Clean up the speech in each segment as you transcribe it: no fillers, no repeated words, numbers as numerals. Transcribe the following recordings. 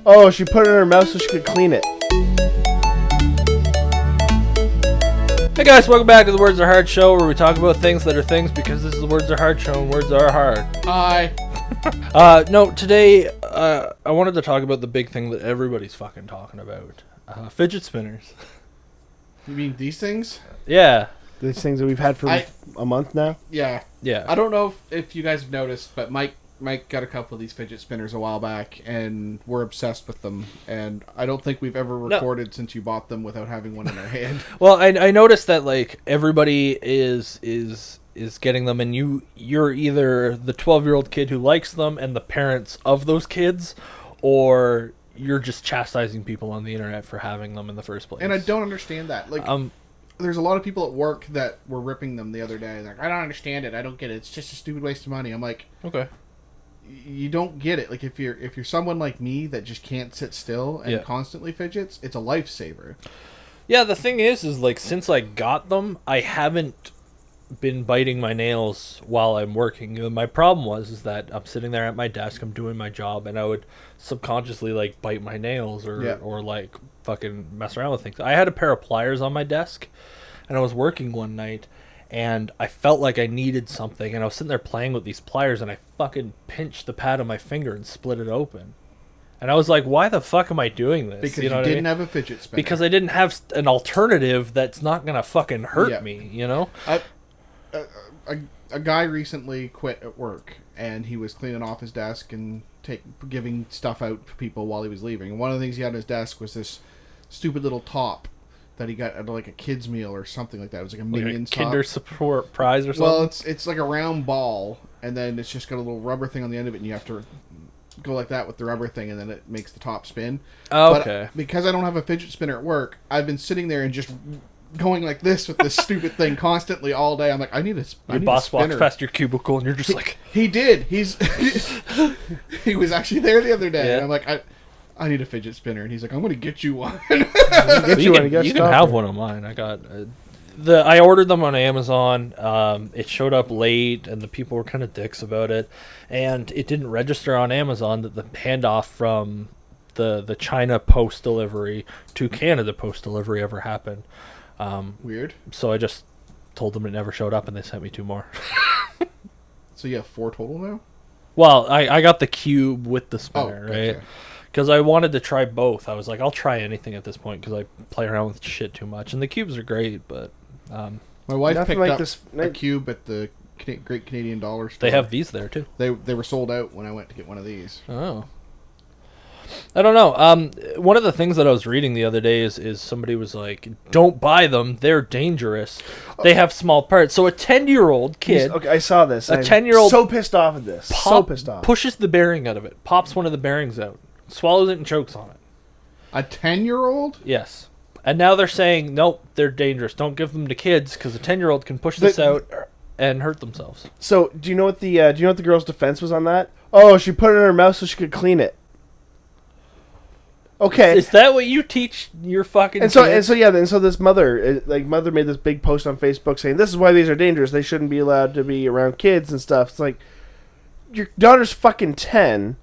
Oh, she put it in her mouth so she could clean it. Hey guys, welcome back to the Words Are Hard show, where we talk about things that are things because this is the Words Are Hard show and words are hard. Hi. No, today I wanted to talk about the big thing that everybody's fucking talking about. Fidget spinners. You mean these things? Yeah. These things that we've had for a month now? Yeah. Yeah. I don't know if you guys have noticed, but Mike got a couple of these fidget spinners a while back, and we're obsessed with them. And I don't think we've ever recorded since you bought them without having one in our hand. Well, I noticed that like everybody is getting them, and you're either the 12-year-old kid who likes them and the parents of those kids, or you're just chastising people on the internet for having them in the first place. And I don't understand that. Like, there's a lot of people at work that were ripping them the other day. Like, I don't understand it. I don't get it. It's just a stupid waste of money. I'm like, okay. You don't get it. Like, if you're someone like me that just can't sit still and constantly fidgets, it's a lifesaver. Yeah, the thing is like since I got them, I haven't been biting my nails while I'm working. My problem is that I'm sitting there at my desk, I'm doing my job, and I would subconsciously like bite my nails or like fucking mess around with things. I had a pair of pliers on my desk, and I was working one night, and I felt like I needed something, and I was sitting there playing with these pliers, and I fucking pinched the pad of my finger and split it open. And I was like, why the fuck am I doing this? Because you didn't have a fidget spinner. Because I didn't have an alternative that's not going to fucking hurt me, you know? A guy recently quit at work, and he was cleaning off his desk and giving stuff out to people while he was leaving. And one of the things he had on his desk was this stupid little top that he got at like a kid's meal or something like that. It was like a Minions top. Kinder Surprise or something? Well, it's like a round ball, and then it's just got a little rubber thing on the end of it, and you have to go like that with the rubber thing, and then it makes the top spin. Oh, okay. But because I don't have a fidget spinner at work, I've been sitting there and just going like this with this stupid thing constantly all day. I'm like, I need a spinner. Your boss walks past your cubicle, and you're just like... He did. He was actually there the other day, and I'm like, I need a fidget spinner, and he's like, I'm going to get you one. You can have one of mine. I got... I ordered them on Amazon. It showed up late, and the people were kind of dicks about it. And it didn't register on Amazon that the handoff from the China post delivery to Canada post delivery ever happened. Weird. So I just told them it never showed up, and they sent me 2 more. So you have 4 total now? Well, I got the cube with the spinner, gotcha. right? Because I wanted to try both. I was like, I'll try anything at this point because I play around with shit too much. And the cubes are great, but... my wife picked up a cube at the Great Canadian Dollar Store. They have these there, too. They were sold out when I went to get one of these. Oh. I don't know. One of the things that I was reading the other day is somebody was like, don't buy them. They're dangerous. They have small parts. So a 10-year-old kid... Okay, I saw this. A 10-year-old... So pissed off at this. So pissed off. Pushes the bearing out of it. Pops one of the bearings out. Swallows it and chokes on it. A 10-year-old? Yes. And now they're saying, nope, they're dangerous. Don't give them to kids because a 10-year-old can push this out and hurt themselves. So, do you know what the girl's defense was on that? Oh, she put it in her mouth so she could clean it. Okay. Is that what you teach your fucking kids? And so this mother made this big post on Facebook saying, this is why these are dangerous. They shouldn't be allowed to be around kids and stuff. It's like, your daughter's fucking 10.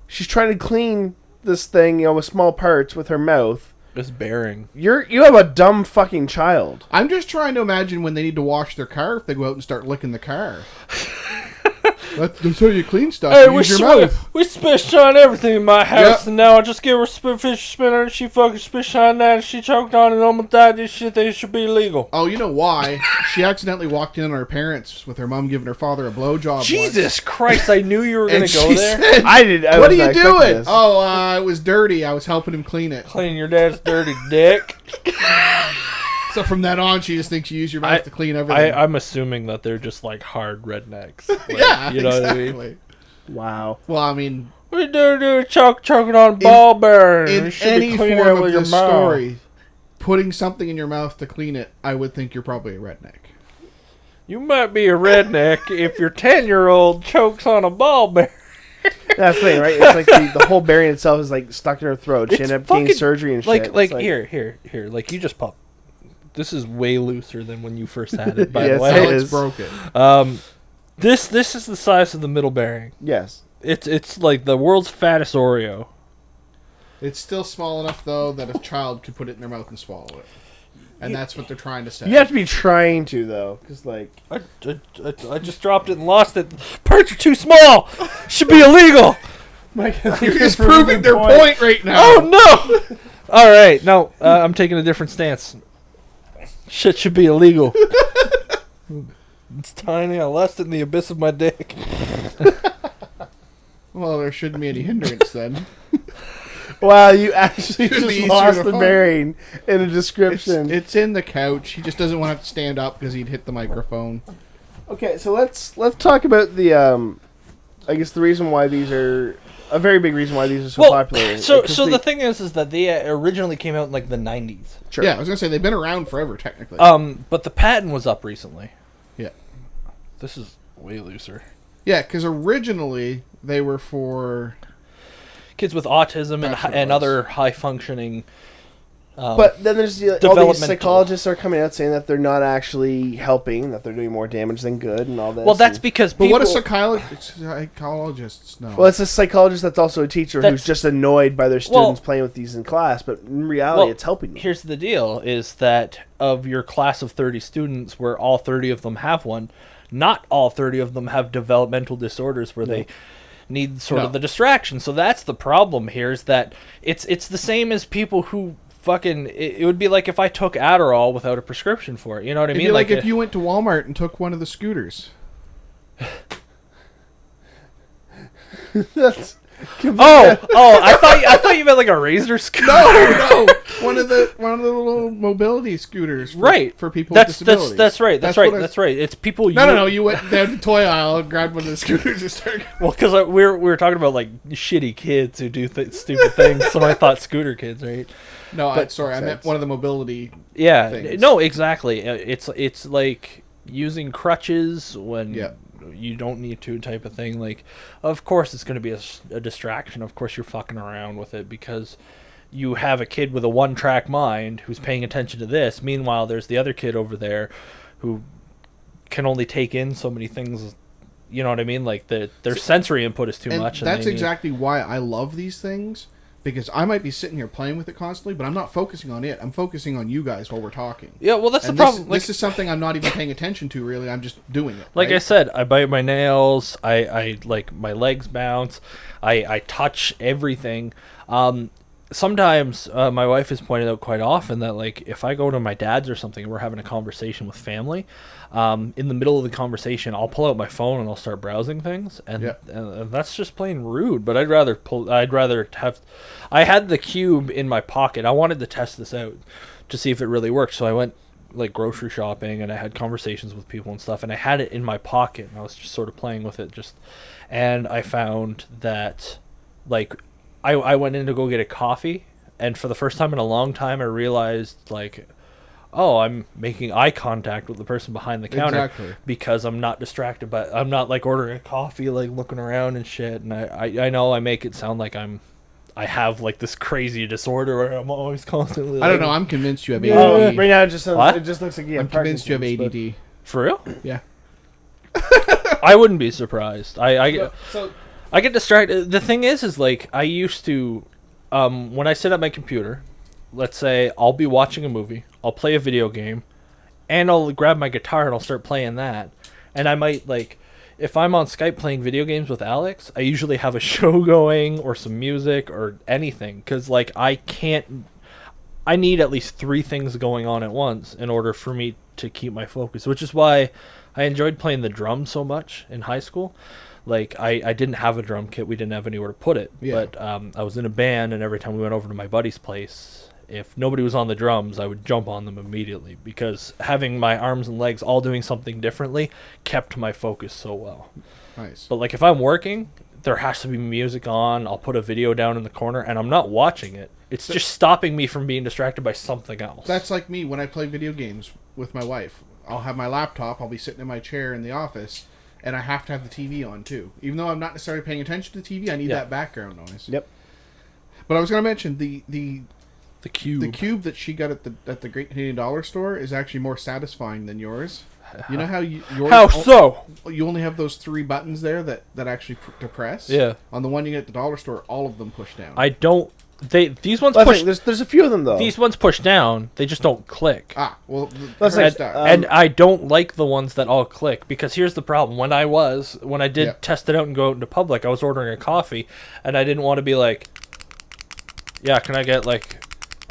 She's trying to clean this thing, with small parts with her mouth. This bearing. You have a dumb fucking child. I'm just trying to imagine when they need to wash their car if they go out and start licking the car. That's how you clean stuff. Hey, use your mouth. We spit on everything in my house, and now I just give her a fish spinner, and she fucking spit on that, and she choked on it, and almost died. This shit, they should be illegal. Oh, you know why? She accidentally walked in on her parents with her mom giving her father a blowjob. Jesus Christ, I knew you were going to go there. Said, I did. What are you doing? This. Oh, it was dirty. I was helping him clean it. Clean your dad's dirty dick. So from that on, she just thinks you use your mouth to clean everything. I'm assuming that they're just like hard rednecks. Like, yeah, you know exactly. What I mean? Wow. Well, I mean, we do choking on ball bearing. In any form of the story, putting something in your mouth to clean it, I would think you're probably a redneck. You might be a redneck if your 10-year-old chokes on a ball bearing. That's the thing, right? It's like the whole bearing itself is like stuck in her throat. She ended up getting surgery and shit. Like here. Like you just pop. This is way looser than when you first had it. By yes, the way, it's broken. This is the size of the middle bearing. Yes, it's like the world's fattest Oreo. It's still small enough, though, that a child could put it in their mouth and swallow it. And that's what they're trying to say. You have to be trying to, though, because, like... I just dropped it and lost it. Parts are too small. Should be illegal. You're just proving their point right now. Oh, no. All right. No, I'm taking a different stance. Shit should be illegal. It's tiny. I lost it in the abyss of my dick. Well, there shouldn't be any hindrance, then. Wow, you actually Should be just easier lost to the find. bearing in a description. It's in the couch. He just doesn't want to have to stand up because he'd hit the microphone. Okay, so let's talk about the I guess the reason why these are a very big reason why these are so popular. So the thing is that they originally came out in like the 90s. Sure. Yeah, I was gonna say they've been around forever, technically. But the patent was up recently. Yeah. This is way looser. Yeah, because originally they were for Kids with autism That's what it and was. other high functioning. But then there's all these Developmental. psychologists are coming out saying that they're not actually helping, that they're doing more damage than good, and all this. Well, that's and- because But people. what do psychologists know? Well, it's a psychologist that's also a teacher who's That's- just annoyed by their students playing with these in class, but in reality, it's helping them. Here's the deal: is that of your class of 30 students, where all 30 of them have one, not all 30 of them have developmental disorders where they need sort of the distraction. So that's the problem here: is that it's the same as people who fucking. It would be like if I took Adderall without a prescription for it. You know what I It'd mean? be like if you went to Walmart and took one of the scooters. That's I thought you meant like a razor scooter. No, one of the little mobility scooters, for people with disabilities. That's right. It's people. No. You went down to the toy aisle and grabbed one of the scooters and started. Well, because we were talking about like shitty kids who do stupid things, so I thought scooter kids, right? No, I meant sense. one of the mobility. Yeah, things. no, exactly. It's like using crutches when Yeah. you don't need to, type of thing. Like, of course it's going to be a distraction. Of course you're fucking around with it because you have a kid with a one-track mind who's paying attention to this. Meanwhile, there's the other kid over there who can only take in so many things. You know what I mean? Like their sensory input is too And much. that's they need- exactly why I love these things. Because I might be sitting here playing with it constantly, but I'm not focusing on it. I'm focusing on you guys while we're talking. Yeah, well, that's And the problem. This is something I'm not even paying attention to, really. I'm just doing it. Like right? I said, I bite my nails. I like my legs bounce. I touch everything. Sometimes my wife has pointed out quite often that like if I go to my dad's or something, and we're having a conversation with family. In the middle of the conversation, I'll pull out my phone and I'll start browsing things, and that's just plain rude. But I'd rather have. I had the cube in my pocket. I wanted to test this out to see if it really worked. So I went like grocery shopping and I had conversations with people and stuff, and I had it in my pocket and I was just sort of playing with it and I found that like I went in to go get a coffee, and for the first time in a long time I realized like, oh, I'm making eye contact with the person behind the counter because I'm not distracted, but I'm not like ordering a coffee like looking around and shit, and I know I make it sound like I have like this crazy disorder where I'm always constantly I don't know. I'm convinced you have ADD. right now, it just looks like you have I'm convinced you have Parkinson's, ADD. For real? Yeah. I wouldn't be surprised. I So get distracted. The thing is like I used to, when I sit at my computer, let's say I'll be watching a movie, I'll play a video game, and I'll grab my guitar and I'll start playing that. And I might like, if I'm on Skype playing video games with Alex, I usually have a show going or some music or anything, because like I need at least 3 things going on at once in order for me to keep my focus, which is why I enjoyed playing the drums so much in high school. Like I didn't have a drum kit, we didn't have anywhere to put it, but I was in a band, and every time we went over to my buddy's place, if nobody was on the drums, I would jump on them immediately, because having my arms and legs all doing something differently kept my focus so well. Nice. But like if I'm working, there has to be music on. I'll put a video down in the corner and I'm not watching it. It's just stopping me from being distracted by something else. That's like me when I play video games with my wife. I'll have my laptop, I'll be sitting in my chair in the office, and I have to have the TV on too. Even though I'm not necessarily paying attention to the TV, I need that background noise. Yep. But I was going to mention the cube. The cube that she got at the Great Canadian Dollar Store is actually more satisfying than yours. You know how yours... How so? You only have those 3 buttons there that actually to press? Yeah. On the one you get at the dollar store, all of them push down. I don't these ones Well, I push. think there's a few of them though. These ones push down. They just don't click. Well, That's the like, start. And I don't like the ones that all click, because here's the problem. When I did Yeah. test it out and go out into public, I was ordering a coffee, and I didn't want to be like, yeah, can I get like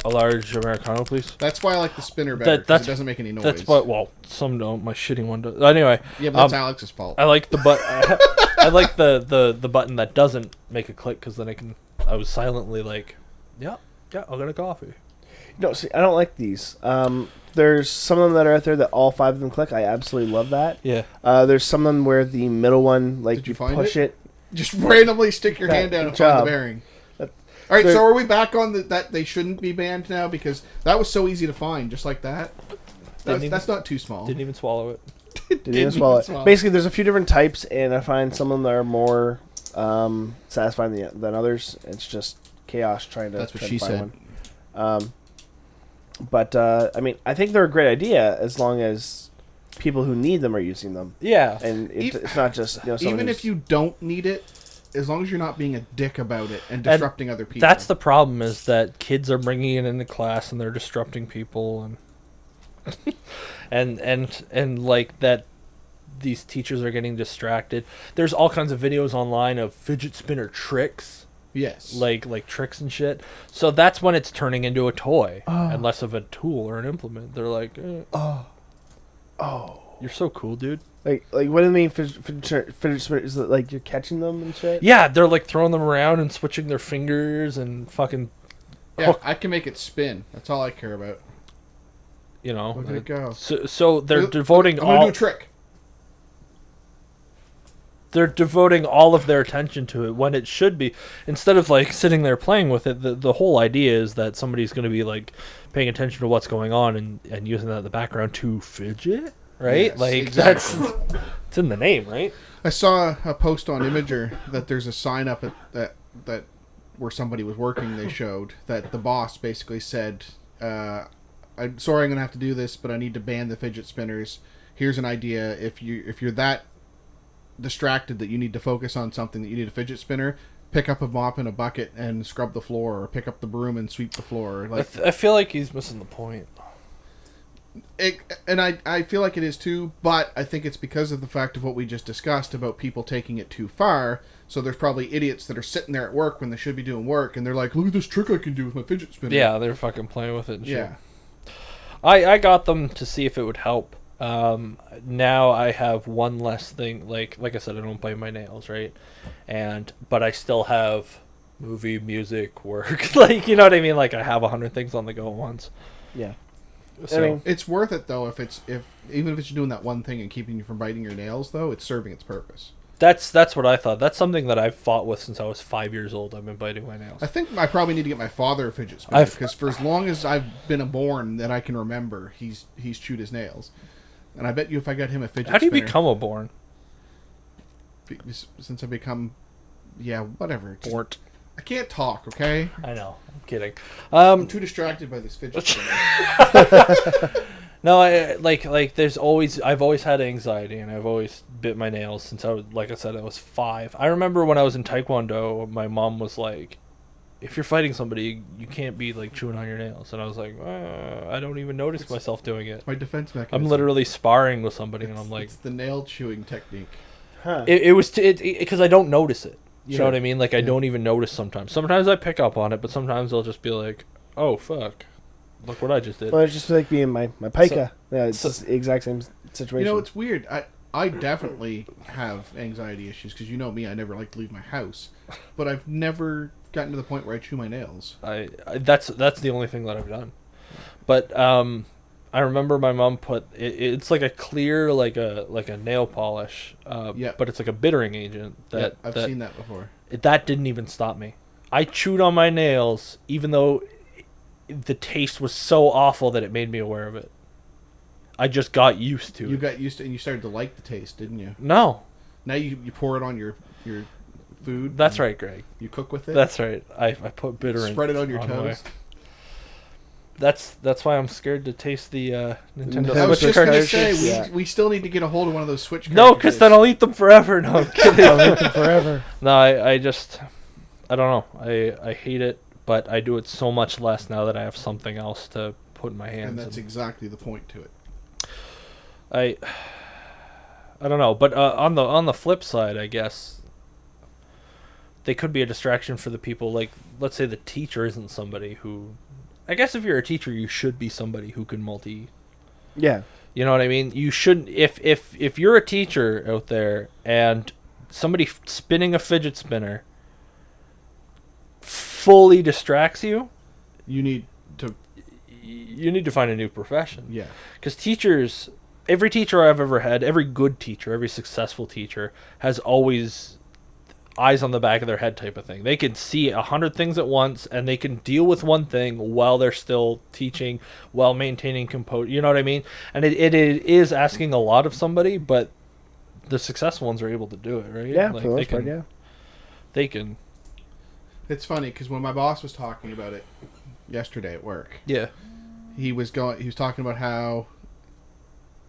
a large Americano, please? That's why I like the spinner better, because it doesn't make any noise. That's what. Well, some don't. My shitting one does. Anyway, Yeah, but that's Alex's fault. I like the I like the button that doesn't make a click, because then I was silently like, yeah, I'll get a coffee. No, see, I don't like these. There's some of them that are out there that all 5 of them click. I absolutely love that. Yeah. There's some of them where the middle one, like Did you you find push it. Just randomly stick your That- hand down good and find job. the bearing. That- All right, there- so are we back on that they shouldn't be banned now? Because that was so easy to find, just like that. That's not too small. Didn't even swallow it. Didn't even swallow it. Basically, there's a few different types, and I find some of them are more satisfying than others. It's just chaos trying to. That's what try she to find said. One. But I mean, I think they're a great idea as long as people who need them are using them, Yeah. and it's not just someone Even who's- if you don't need it, as long as you're not being a dick about it and disrupting other people. That's the problem, is that kids are bringing it into class and they're disrupting people, and and like that. These teachers are getting distracted. There's all kinds of videos online of fidget spinner tricks, Yes. like tricks and shit. So that's when it's turning into a toy and less of a tool or an implement. They're like, you're so cool, dude. like what do they mean fidget spinner? Is it like you're catching them and shit? Yeah, they're like throwing them around and switching their fingers and fucking, Yeah, I can make it spin. That's all I care about. you know. Look at it go. So they're I'm devoting gonna do all a trick. they're devoting all of their attention to it, when it should be, instead of like sitting there playing with it. The whole idea is that somebody's going to be like paying attention to what's going on and using that in the background to fidget, right? Yes, like exactly. it's in the name, right? I saw a post on Imager that there's a sign up at that where somebody was working. They showed that the boss basically said, "I'm sorry, I'm gonna have to do this, but I need to ban the fidget spinners. Here's an idea. If you're that distracted that you need to focus on something, that you need a fidget spinner, pick up a mop and a bucket and scrub the floor, or pick up the broom and sweep the floor." Like, I feel like he's missing the point. and I feel like it is too, but I think it's because of the fact of what we just discussed about people taking it too far. So there's probably idiots that are sitting there at work when they should be doing work, and they're like, "Look at this trick I can do with my fidget spinner." Yeah, they're fucking playing with it and shit. Yeah. I got them to see if it would help. Now I have one less thing. Like I said, I don't bite my nails, right? But I still have movie, music, work. Like, you know what I mean? Like, I have 100 things on the go at once. Yeah. So, I mean, It's worth it though if even if it's doing that one thing and keeping you from biting your nails though, it's serving its purpose. that's what I thought. That's something that I've fought with since I was 5 years old. I've been biting my nails. I think I probably need to get my father a fidget spinner, because for as long as I've been born that I can remember, he's chewed his nails. And I bet you if I got him a fidget spinner... How do you become a born? Since I become... Yeah, whatever. Just- Bort. I can't talk, okay? I know. I'm kidding. I'm too distracted by this fidget spinner. No, I've always had anxiety, and I've always bit my nails since I was, like I said, I was 5. I remember when I was in Taekwondo, my mom was like, "If you're fighting somebody, you can't be like chewing on your nails." And I was like, I don't even notice myself doing it. My defense mechanism. I'm literally sparring with somebody, and I'm like, It's the nail chewing technique. huh. it was because I don't notice it. You know Sure. what I mean? Like, I don't even notice sometimes. Sometimes I pick up on it, but sometimes I'll just be like, "Oh fuck, look what I just did." Well, it's just like being my pica. Yeah, it's so- just the exact same situation. You know, it's weird. I definitely have anxiety issues, because you know me, I never like to leave my house. But I've never gotten to the point where I chew my nails. That's the only thing that I've done. But I remember my mom put it's like a clear like a nail polish. Yeah. But it's like a bittering agent that I've seen that before. that didn't even stop me. I chewed on my nails even though the taste was so awful that it made me aware of it. I just got used to You it. got used to, and you started to like the taste, didn't you? No, Now you pour it on your food. that's and right, Greg. You cook with it. That's right. I put bittering. Spread it on your my- toast. That's why I'm scared to taste the Nintendo I was Switch just gonna cartridges. say Yeah. we still need to get a hold of one of those Switch. No, because then I'll eat them forever. No, I'm kidding. I'll eat them forever. No, I don't know. I hate it, but I do it so much less now that I have something else to put in my hands. And that's exactly the point to it. I don't know, but on the flip side, I guess they could be a distraction for the people. Like, let's say the teacher isn't somebody who, I guess if you're a teacher, you should be somebody who can multi. Yeah. You know what I mean? You shouldn't. If you're a teacher out there and somebody spinning a fidget spinner fully distracts you, You need to, you need to find a new profession. yeah. Because teachers, every teacher I've ever had, every good teacher, every successful teacher has always eyes on the back of their head type of thing. They can see 100 things at once, and they can deal with one thing while they're still teaching, while maintaining composure. You know what I mean? And it is asking a lot of somebody, but the successful ones are able to do it, right? Yeah, Like, for the most part, yeah. They can. It's funny because when my boss was talking about it yesterday at work, Yeah. he was talking about how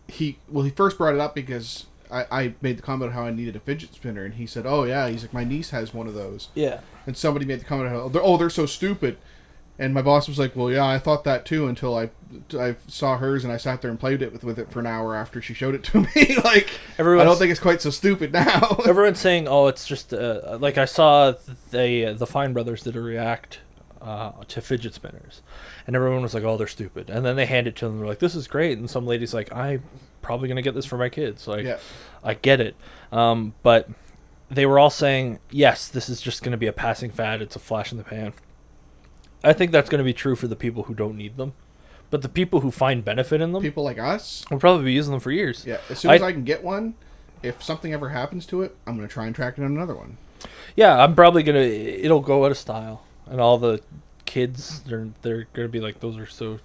he first brought it up because I made the comment how I needed a fidget spinner, and he said, "Oh yeah," he's like, "My niece has one of those." Yeah. And somebody made the comment how they're so stupid, and my boss was like, "Well, yeah, I thought that too until I saw hers and I sat there and played it with it for an hour after she showed it to me." Like, I don't think it's quite so stupid now. Everyone's saying, "Oh, it's just like I saw the Fine Brothers did a react to fidget spinners, and everyone was like, "Oh, they're stupid," and then they hand it to them. They're like, "This is great," and some lady's like, "I'm probably gonna get this for my kids." Like, Yeah. I get it, but they were all saying, "Yes, this is just gonna be a passing fad. It's a flash in the pan." I think that's gonna be true for the people who don't need them, but the people who find benefit in them, People like us, will probably be using them for years. yeah. As soon as I can get one, if something ever happens to it, I'm gonna try and track down another one. Yeah, I'm probably gonna. It'll go out of style, and all the kids they're gonna be like, "Those are so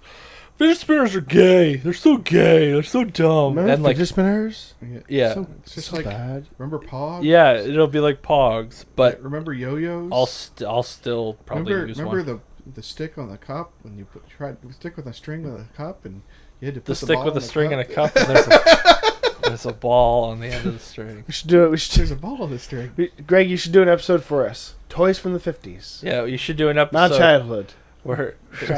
fidget spinners are gay. They're so gay. They're so dumb." Remember and like, fidget spinners? yeah, It's just So like, bad. remember Pog? yeah, it'll be like Pogs, but Remember yo-yos? I'll still probably use remember one. the stick on the cup when you tried to stick with a string with a cup and you had to put The stick ball with a in string and a cup. cup, and there's a ball on the end of the string. We should do it. We should. There's a ball on the string. Greg, you should do an episode for us. Toys from the 50s. Yeah, you should do an episode. Not childhood. Where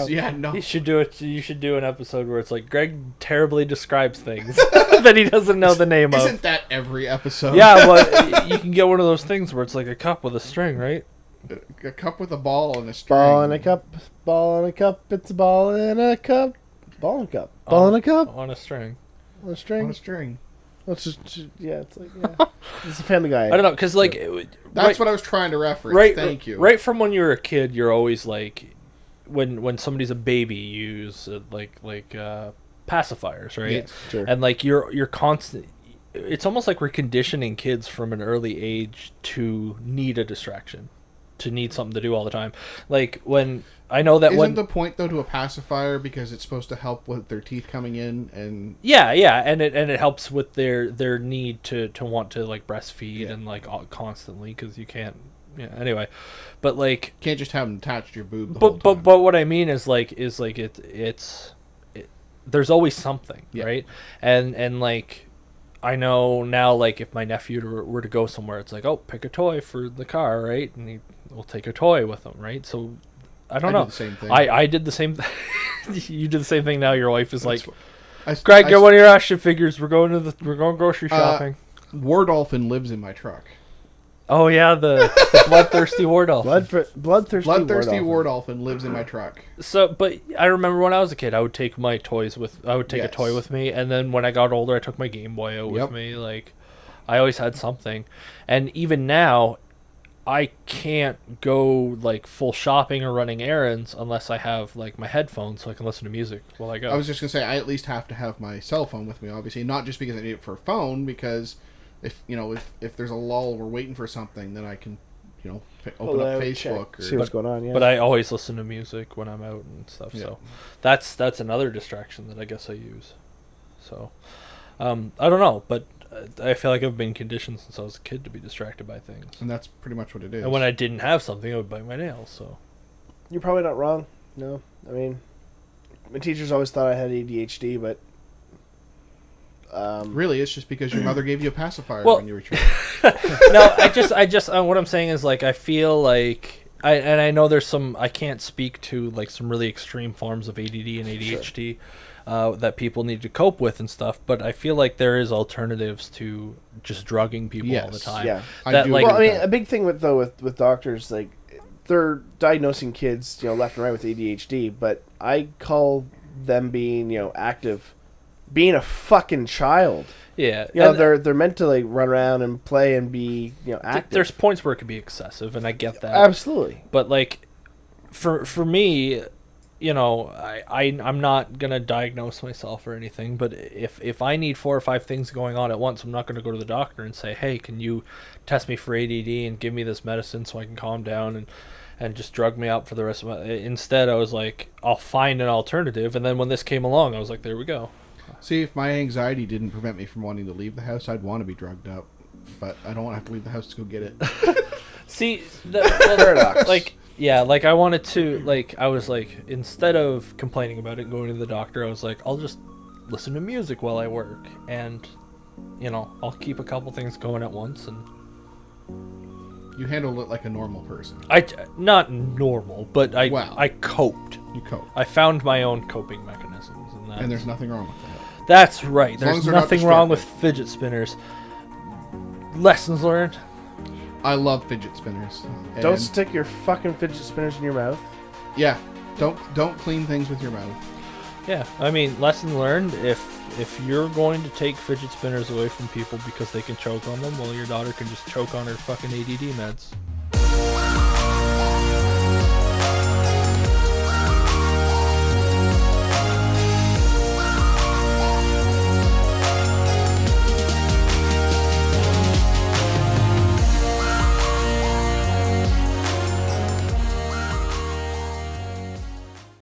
Yeah, no. you should do it. You should do an episode where it's like Greg terribly describes things that he doesn't know the name of. Isn't that every episode? Yeah, but you can get one of those things where it's like a cup with a string, right? A cup with a ball and a string. Ball in a cup. Ball in a cup. It's a ball in a cup. Ball in a cup. Ball in a cup. On a string. On a string. On a string. Well, it's just, yeah, it's like, yeah. It's a Family Guy. I don't know, because like That's what I was trying to reference. right. Thank you. Right from when you were a kid, you're always like, when somebody's a baby, you use pacifiers, right? Yes. Sure. And like you're constant. It's almost like we're conditioning kids from an early age to need a distraction, to need something to do all the time. Like when I know that Isn't the point though to a pacifier because it's supposed to help with their teeth coming in and yeah, and it helps with their need to want to like breastfeed and like constantly because you can't. Yeah. Anyway, but like can't just have them attached to your boob. The whole but time. but what I mean is it's there's always something, Yeah. right? And like I know now, like if my nephew were to go somewhere, it's like, oh, pick a toy for the car, right? And he will take a toy with him, right? So I don't know. Do the same thing. I did the same. You did the same thing. Now your wife is like, That's Greg, get one of your action figures. We're going grocery shopping. War Dolphin lives in my truck. Oh yeah, the bloodthirsty war dolphin. Bloodthirsty War Dolphin lives in my truck. So, but I remember when I was a kid, I would take my toys with. I would take a Yes. toy with me, and then when I got older, I took my Game Boy out with Yep. me. Like, I always had something, and even now, I can't go like full shopping or running errands unless I have like my headphones so I can listen to music while I go. I was just gonna say I at least have to have my cell phone with me, obviously, not just because I need it for a phone, because if there's a lull, we're waiting for something, then I can, open up Facebook See what's going on. Yeah. But I always listen to music when I'm out and stuff. Yeah. So that's another distraction that I guess I use. So I don't know, but I feel like I've been conditioned since I was a kid to be distracted by things. and that's pretty much what it is. And when I didn't have something, I would bite my nails. So You're probably not wrong. No, I mean, my teachers always thought I had ADHD, but really, it's just because your mother gave you a pacifier Well- when you were a child. no, I just what I'm saying is like I feel like I know there's some. I can't speak to like some really extreme forms of ADD and ADHD that people need to cope with and stuff. But I feel like there is alternatives to just drugging people all the Yes. time. Yeah. That, like, Well, I mean, that. a big thing with doctors, like, they're diagnosing kids, left and right with ADHD, but I call them being, active, being a fucking child. yeah, You know, they're meant to like run around and play and be, active. there's points where it can be excessive, and I get that. Absolutely. But like, for me, I'm not gonna diagnose myself or anything. But if I need 4 or 5 things going on at once, I'm not gonna go to the doctor and say, hey, can you test me for ADD and give me this medicine so I can calm down and just drug me out for the rest of my. Instead, I was like, I'll find an alternative. And then when this came along, I was like, there we go. See, if my anxiety didn't prevent me from wanting to leave the house, I'd want to be drugged up. But I don't want to have to leave the house to go get it. See, Paradox. like, yeah, like I wanted to, like, I was like, instead of complaining about it, going to the doctor, I was like, I'll just listen to music while I work, and, I'll keep a couple things going at once, and You handled it like a normal person. not normal, but I coped. You cope. I found my own coping mechanisms, And there's nothing wrong with that. that's right. As long There's as they're not nothing wrong with destructive. fidget spinners. Lessons learned. I love fidget spinners. Don't And, stick your fucking fidget spinners in your mouth. yeah, don't clean things with your mouth. Yeah, I mean, lesson learned. If you're going to take fidget spinners away from people because they can choke on them, well, your daughter can just choke on her fucking ADD meds.